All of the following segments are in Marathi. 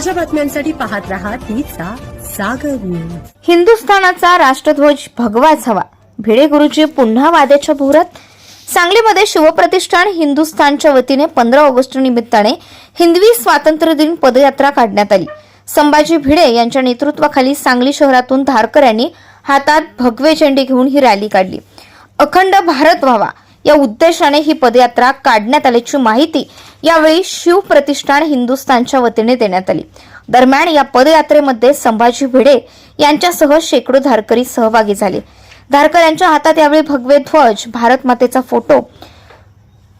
ताज्या बातम्यांसाठी पाहत रहा तीचा सागर न्यूज। हिंदुस्थानाचा राष्ट्रध्वज भगवाच हवा, भिडे गुरुजी पुन्हा वाद्याच्या भोवऱ्यात। सांगलीमध्ये शिवप्रतिष्ठान हिंदुस्थानच्या वतीने 15 ऑगस्ट निमित्ताने हिंदवी स्वातंत्र्य दिन पदयात्रा काढण्यात आली। संभाजी भिडे यांच्या नेतृत्वाखाली सांगली शहरातून धारकऱ्यांनी हातात भगवे झेंडे घेऊन ही रॅली काढली। अखंड भारत व्हावा या उद्देशाने ही पदयात्रा काढण्यात आल्याची माहिती यावेळी शिवप्रतिष्ठान हिंदुस्थानच्या वतीने देण्यात आली। दरम्यान या पदयात्रेमध्ये संभाजी भिडे यांच्यासह शेकडो धारकरी सहभागी झाले। धारकऱ्यांच्या हातात यावेळी भगवे ध्वज, भारत मातेचा फोटो,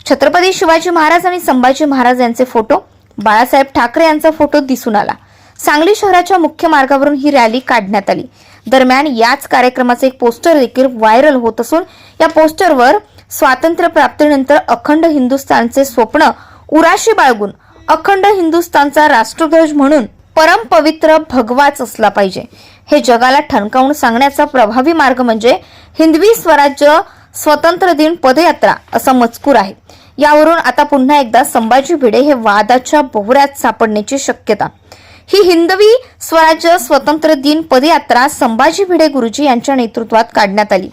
छत्रपती शिवाजी महाराज आणि संभाजी महाराज यांचे फोटो, बाळासाहेब ठाकरे यांचा फोटो दिसून आला। सांगली शहराच्या मुख्य मार्गावरून ही रॅली काढण्यात आली। दरम्यान याच कार्यक्रमाचे एक पोस्टर देखील व्हायरल होत असून या पोस्टरवर स्वातंत्र्य प्राप्तीनंतर अखंड हिंदुस्थानचे स्वप्न उराशी बाळगून अखंड हिंदुस्थानचा राष्ट्रध्वज म्हणून परम पवित्र भगवाच असला पाहिजे हे जगाला ठणकावून सांगण्याचा प्रभावी मार्ग म्हणजे हिंदवी स्वराज्य स्वतंत्र दिन पदयात्रा असा मजकूर आहे। यावरून आता पुन्हा एकदा संभाजी भिडे हे वादाच्या भोवऱ्यात सापडण्याची शक्यता। ही हिंदवी स्वराज्य स्वतंत्र दिन पदयात्रा संभाजी भिडे गुरुजी यांच्या नेतृत्वात काढण्यात आली।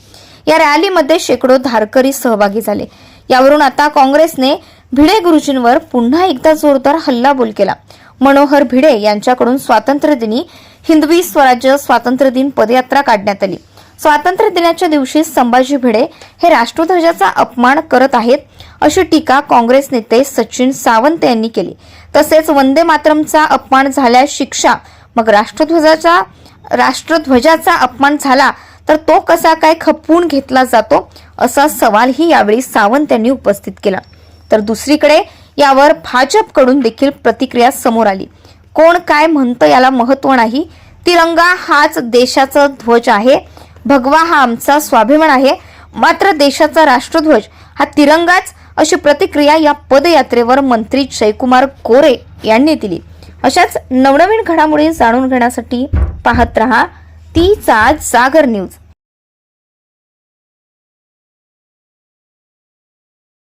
या रॅलीमध्ये शेकडो धारकरी सहभागी झाले। यावरून आता काँग्रेसने भिडे गुरुजींवर पुन्हा एकदा जोरदार हल्लाबोल केला। मनोहर भिडे यांच्याकडून स्वातंत्र्य दिनी हिंदवी स्वराज्य स्वातंत्र्य दिन पदयात्रा काढण्यात आली। स्वातंत्र्य दिनाच्या दिवशी संभाजी भिडे हे राष्ट्रध्वजाचा अपमान करत आहेत अशी टीका काँग्रेस नेते सचिन सावंत यांनी केली। तसेच वंदे मातरमचा अपमान झाल्यास शिक्षा, मग राष्ट्रध्वजाचा अपमान झाला तर तो कसा काय खपवून घेतला जातो असा सवालही यावेळी सावंत यांनी उपस्थित केला। तर दुसरीकडे यावर भाजपकडून देखील प्रतिक्रिया समोर आली। कोण काय म्हणतं याला महत्त्व नाही, तिरंगा हाच देशाचा ध्वज आहे, भगवा हा आमचा स्वाभिमान आहे, मात्र देशाचा राष्ट्रध्वज हा तिरंगाच अशी प्रतिक्रिया या पदयात्रेवर मंत्री जयकुमार गोरे यांनी दिली। अशाच नवनवीन घडामोडी जाणून घेण्यासाठी पाहत रहा तीचा सागर न्यूज।